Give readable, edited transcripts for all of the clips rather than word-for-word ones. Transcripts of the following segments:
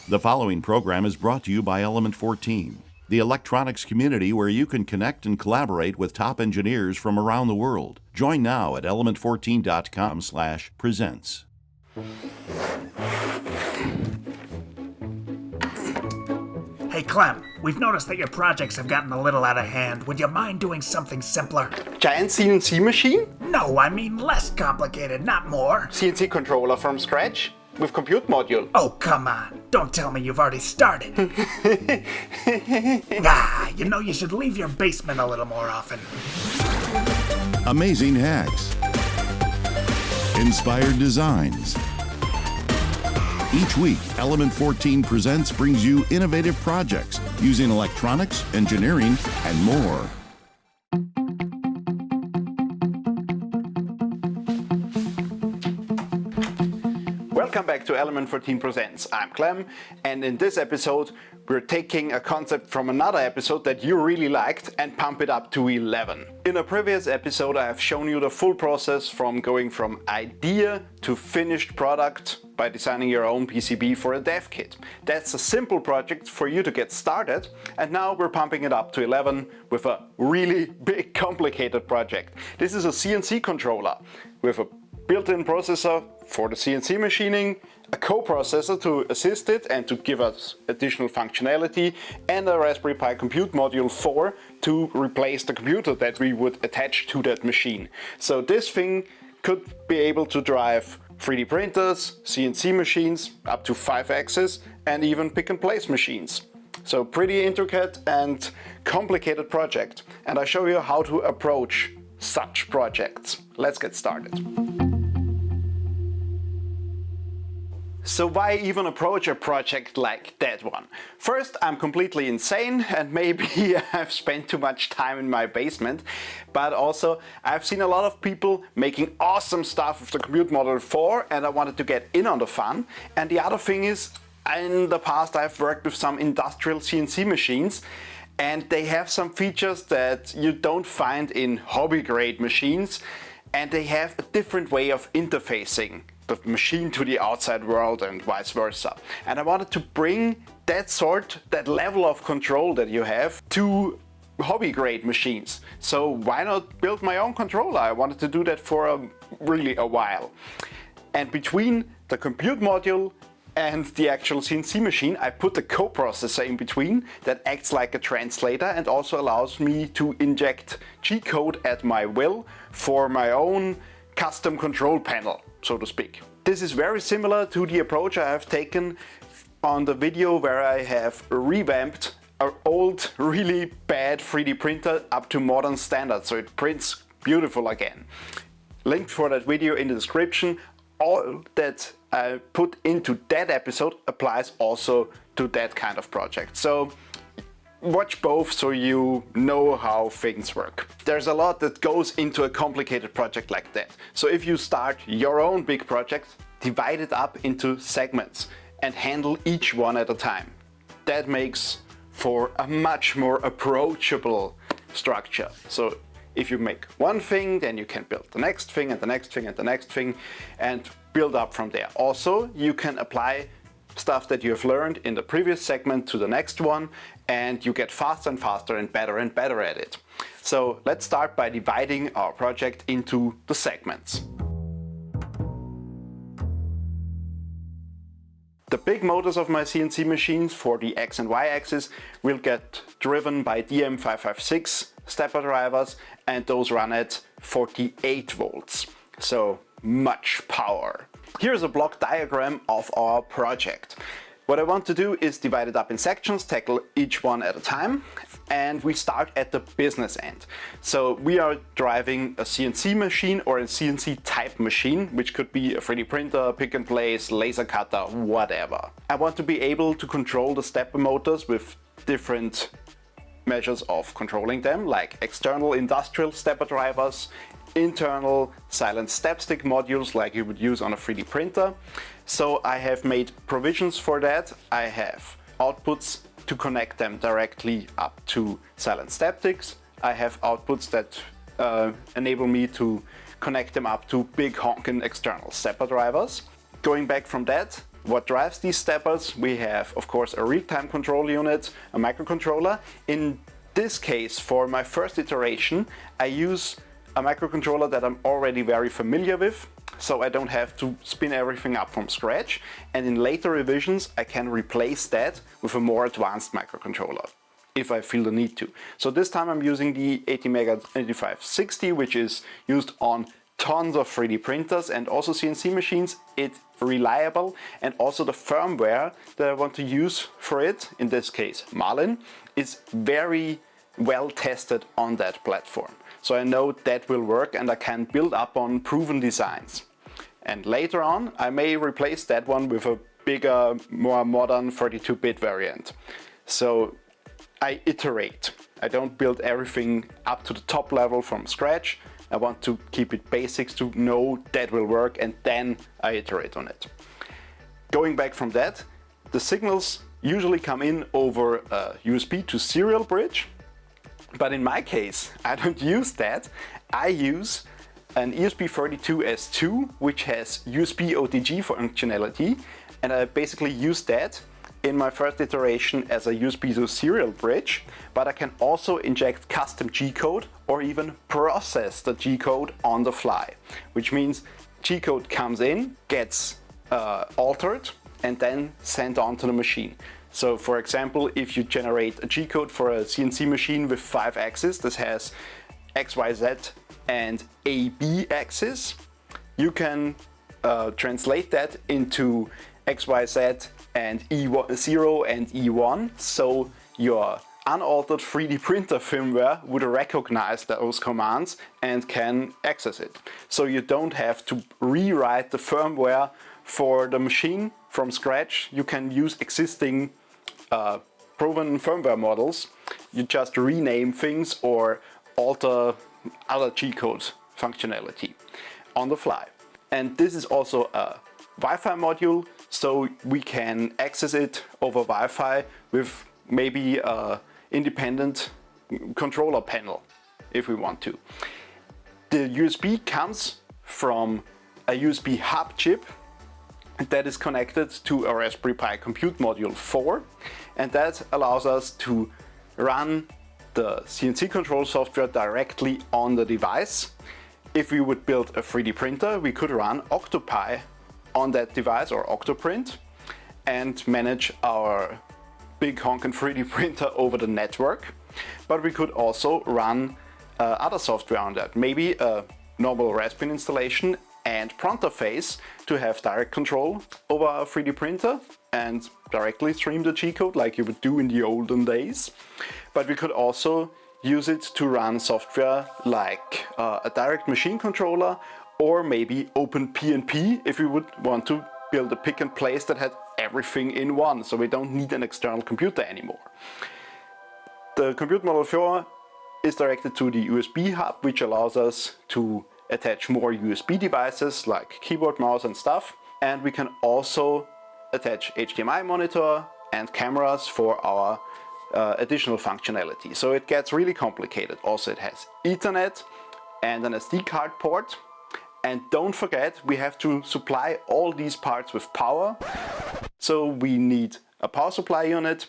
The following program is brought to you by Element 14, the electronics community where you can connect and collaborate with top engineers from around the world. Join now at element14.com/presents. Hey Clem, we've noticed that your projects have gotten a little out of hand. Would you mind doing something simpler? Giant CNC machine? No, I mean less complicated, not more. CNC controller from scratch? With compute module? Oh, come on. Don't tell me you've already started. You know you should leave your basement a little more often. Amazing hacks. Inspired designs. Each week, Element 14 Presents brings you innovative projects using electronics, engineering, and more. Welcome back to Element 14 Presents. I'm Clem, and in this episode, we're taking a concept from another episode that you really liked and pump it up to 11. In a previous episode, I have shown you the full process from going from idea to finished product by designing your own PCB for a dev kit. That's a simple project for you to get started, and now we're pumping it up to 11 with a really big complicated project. This is a CNC controller with a built-in processor for the CNC machining, a coprocessor to assist it and to give us additional functionality, and a Raspberry Pi Compute Module 4 to replace the computer that we would attach to that machine. So this thing could be able to drive 3D printers, CNC machines, up to 5-axis, and even pick-and-place machines. So pretty intricate and complicated project. And I show you how to approach such projects. Let's get started. So why even approach a project like that one? First, I'm completely insane and maybe I've spent too much time in my basement, but also I've seen a lot of people making awesome stuff with the Compute Module 4 and I wanted to get in on the fun. And the other thing is, in the past I've worked with some industrial CNC machines and they have some features that you don't find in hobby-grade machines, and they have a different way of interfacing the machine to the outside world and vice versa. And I wanted to bring that level of control that you have to hobby-grade machines. So why not build my own controller? I wanted to do that for really a while. And between the compute module and the actual CNC machine, I put the coprocessor in between that acts like a translator and also allows me to inject G-code at my will for my own custom control panel, so to speak. This is very similar to the approach I have taken on the video where I have revamped an old, really bad 3D printer up to modern standards, so it prints beautiful again. Link for that video in the description. All that I put into that episode applies also to that kind of project. So watch both so you know how things work. There's a lot that goes into a complicated project like that. So if you start your own big project, divide it up into segments and handle each one at a time. That makes for a much more approachable structure. So if you make one thing, then you can build the next thing and the next thing and the next thing and build up from there. Also, you can apply stuff that you have learned in the previous segment to the next one, and you get faster and faster and better at it. So let's start by dividing our project into the segments. The big motors of my CNC machines for the X and Y axis will get driven by DM556 stepper drivers, and those run at 48 volts. So much power. Here's a block diagram of our project. What I want to do is divide it up in sections, tackle each one at a time, and we start at the business end. So we are driving a CNC machine or a CNC type machine, which could be a 3D printer, pick and place, laser cutter, whatever. I want to be able to control the stepper motors with different measures of controlling them, like external industrial stepper drivers, internal silent step stick modules like you would use on a 3D printer. So I have made provisions for that. I have outputs to connect them directly up to silent step sticks. I have outputs that enable me to connect them up to big honking external stepper drivers. Going back from that, what drives these steppers? We have, of course, a real-time control unit, a microcontroller. In this case, for my first iteration, I use a microcontroller that I'm already very familiar with, so I don't have to spin everything up from scratch. And in later revisions, I can replace that with a more advanced microcontroller, if I feel the need to. So this time I'm using the ATmega 8560, which is used on tons of 3D printers and also CNC machines. It's reliable, and also the firmware that I want to use for it, in this case Marlin, is very well tested on that platform. So I know that will work and I can build up on proven designs. And later on I may replace that one with a bigger, more modern 32-bit variant. So I iterate. I don't build everything up to the top level from scratch. I want to keep it basics to know that will work, and then I iterate on it. Going back from that, the signals usually come in over a USB to serial bridge, but in my case I don't use that. I use an ESP32S2, which has USB OTG functionality, and I basically use that in my first iteration as a USB to serial bridge, but I can also inject custom G-code or even process the G-code on the fly, which means G-code comes in, gets altered, and then sent on to the machine. So for example, if you generate a G-code for a CNC machine with 5 axes, this has X, Y, Z and AB axis, you can translate that into X, Y, Z and E0 and E1, so your unaltered 3D printer firmware would recognize those commands and can access it. So you don't have to rewrite the firmware for the machine from scratch. You can use existing proven firmware models. You just rename things or alter other G-code functionality on the fly. And this is also a Wi-Fi module, so we can access it over Wi-Fi with maybe an independent controller panel if we want to. The USB comes from a USB hub chip that is connected to a Raspberry Pi Compute Module 4, and that allows us to run the CNC control software directly on the device. If we would build a 3D printer, we could run Octopi on that device or Octoprint and manage our big honkin' 3D printer over the network. But we could also run other software on that, maybe a normal Raspbian installation and Pronterface to have direct control over our 3D printer and directly stream the G-code like you would do in the olden days. But we could also use it to run software like a direct machine controller, or maybe OpenPNP if we would want to build a pick and place that had everything in one, so we don't need an external computer anymore. The Compute Module 4 is directed to the USB hub, which allows us to attach more USB devices like keyboard, mouse and stuff. And we can also attach HDMI monitor and cameras for our additional functionality. So it gets really complicated. Also it has Ethernet and an SD card port. And don't forget, we have to supply all these parts with power. So we need a power supply unit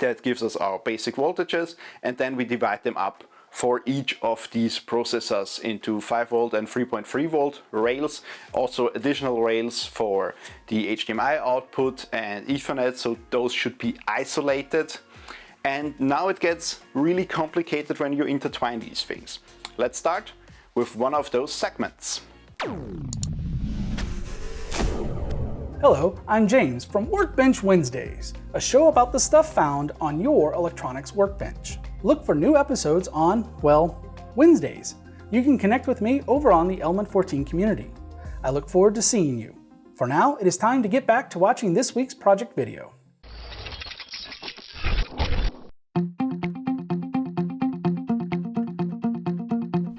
that gives us our basic voltages, and then we divide them up for each of these processors into 5 volt and 3.3 volt rails. Also additional rails for the HDMI output and Ethernet, so those should be isolated. And now it gets really complicated when you intertwine these things. Let's start with one of those segments. Hello, I'm James from Workbench Wednesdays, a show about the stuff found on your electronics workbench. Look for new episodes on, well, Wednesdays. You can connect with me over on the Element 14 community. I look forward to seeing you. For now, it is time to get back to watching this week's project video.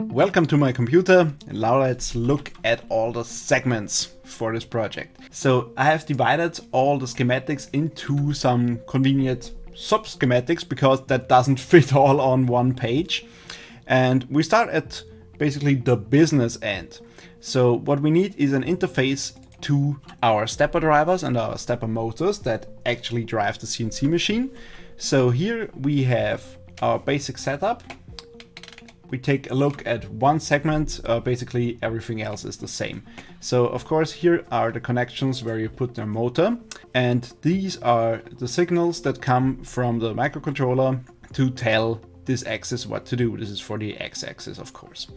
Welcome to my computer, and now let's look at all the segments for this project. So I have divided all the schematics into some convenient sub-schematics because that doesn't fit all on one page. And we start at basically the business end. So what we need is an interface to our stepper drivers and our stepper motors that actually drive the CNC machine. So here we have our basic setup. We take a look at one segment, basically everything else is the same. So of course here are the connections where you put the motor, and these are the signals that come from the microcontroller to tell this axis what to do. This is for the x-axis, of course.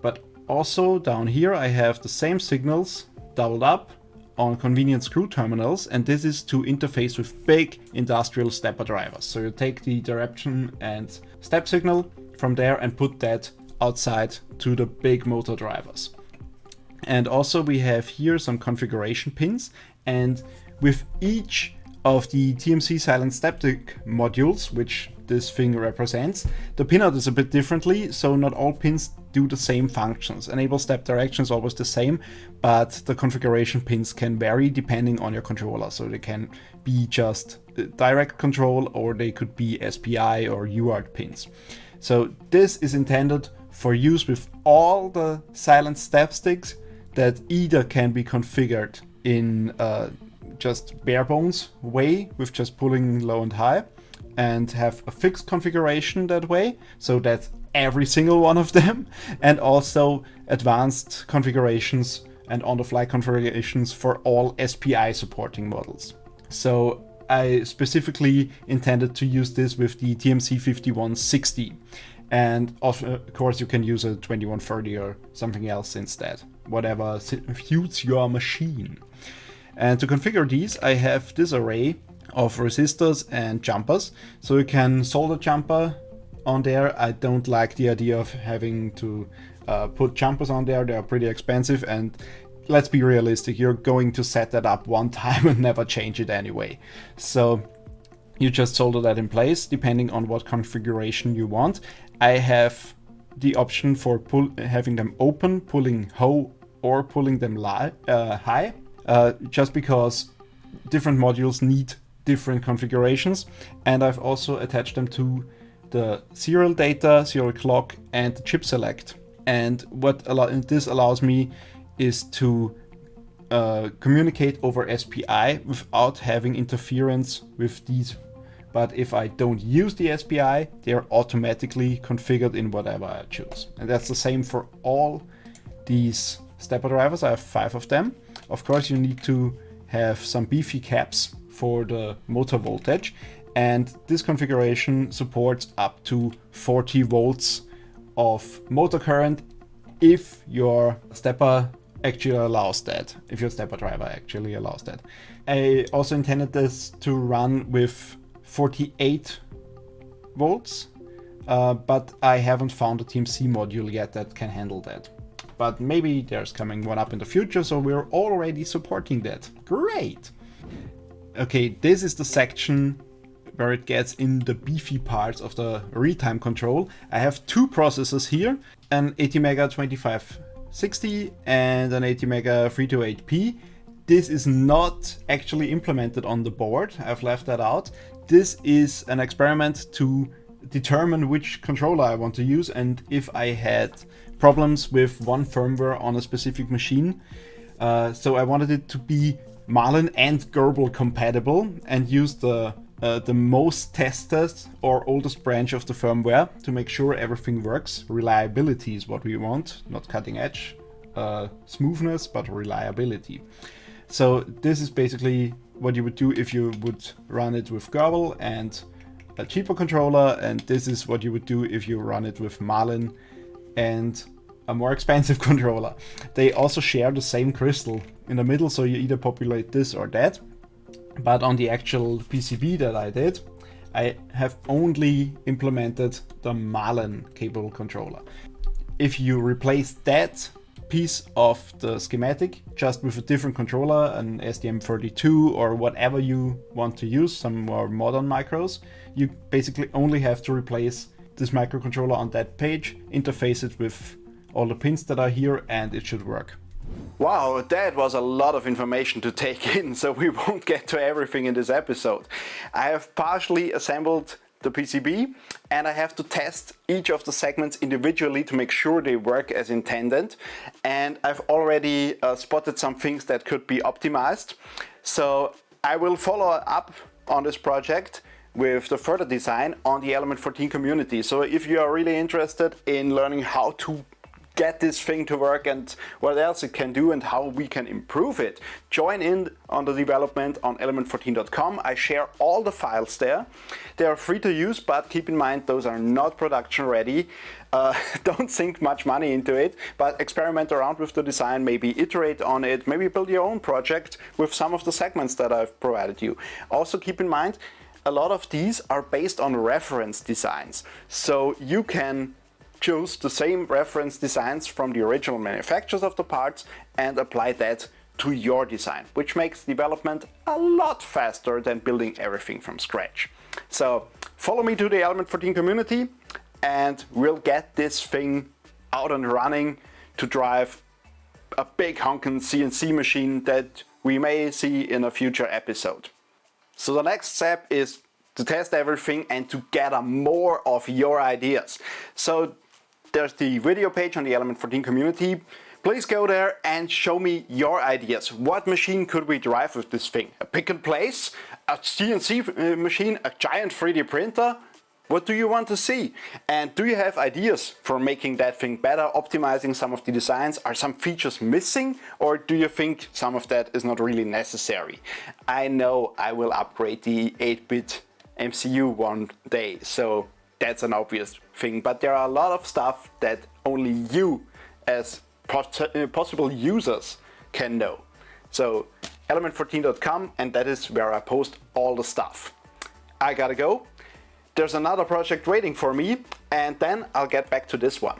But also down here I have the same signals doubled up on convenient screw terminals, and this is to interface with big industrial stepper drivers. So you take the direction and step signal from there and put that outside to the big motor drivers. And also we have here some configuration pins, and with each of the TMC silent steptic modules, which this thing represents, the pinout is a bit differently, so not all pins do the same functions. Enable step direction is always the same, but the configuration pins can vary depending on your controller. So they can be just direct control, or they could be SPI or UART pins. So this is intended for use with all the silent step sticks that either can be configured in just bare bones way with just pulling low and high, and have a fixed configuration that way, so that every single one of them, and also advanced configurations and on-the-fly configurations for all SPI supporting models. So I specifically intended to use this with the TMC 5160, and of course you can use a 2130 or something else instead, whatever suits your machine. And to configure these, I have this array of resistors and jumpers, so you can solder jumper on there. I don't like the idea of having to put jumpers on there. They are pretty expensive, and let's be realistic, you're going to set that up one time and never change it anyway. So you just solder that in place depending on what configuration you want. I have the option for having them open, pulling low, or pulling them high, just because different modules need different configurations. And I've also attached them to the serial data, serial clock, and the chip select. And what this allows me is to communicate over SPI without having interference with these. But if I don't use the SPI, they're automatically configured in whatever I choose. And that's the same for all these stepper drivers. I have 5 of them. Of course, you need to have some beefy caps for the motor voltage. And this configuration supports up to 40 volts of motor current if your stepper actually allows that, if your stepper driver actually allows that. I also intended this to run with 48 volts, but I haven't found a TMC module yet that can handle that. But maybe there's coming one up in the future, so we're already supporting that. Great! Okay, this is the section where it gets in the beefy parts of the real-time control. I have 2 processors here, an ATmega 2560 and an ATmega 328P. This is not actually implemented on the board. I've left that out. This is an experiment to determine which controller I want to use, and if I had problems with one firmware on a specific machine. So I wanted it to be Marlin and Gerbil compatible, and use the most tested or oldest branch of the firmware to make sure everything works. Reliability is what we want, not cutting edge smoothness, but reliability. So this is basically what you would do if you would run it with Gerbil and a cheaper controller, and this is what you would do if you run it with Marlin and a more expensive controller. They also share the same crystal in the middle, so you either populate this or that. But on the actual PCB that I did, I have only implemented the Marlin cable controller. If you replace that piece of the schematic just with a different controller, an STM32 or whatever you want to use, some more modern micros, you basically only have to replace this microcontroller on that page, interface it with all the pins that are here, and it should work. Wow, that was a lot of information to take in, so we won't get to everything in this episode. I have partially assembled the PCB, and I have to test each of the segments individually to make sure they work as intended. And I've already spotted some things that could be optimized. So I will follow up on this project with the further design on the Element 14 community. So if you are really interested in learning how to get this thing to work and what else it can do and how we can improve it, join in on the development on element14.com. I share all the files there. They are free to use, but keep in mind those are not production ready. Don't sink much money into it, but experiment around with the design, maybe iterate on it, maybe build your own project with some of the segments that I've provided you. Also keep in mind, a lot of these are based on reference designs, so you can choose the same reference designs from the original manufacturers of the parts and apply that to your design, which makes development a lot faster than building everything from scratch. So follow me to the Element 14 community and we'll get this thing out and running to drive a big honking CNC machine that we may see in a future episode. So the next step is to test everything and to gather more of your ideas. So there's the video page on the Element 14 community. Please go there and show me your ideas. What machine could we drive with this thing? A pick and place? A CNC machine? A giant 3D printer? What do you want to see? And do you have ideas for making that thing better, optimizing some of the designs? Are some features missing? Or do you think some of that is not really necessary? I know I will upgrade the 8-bit MCU one day, so that's an obvious thing, but there are a lot of stuff that only you as possible users can know. So element14.com, and that is where I post all the stuff. I gotta go. There's another project waiting for me, and then I'll get back to this one.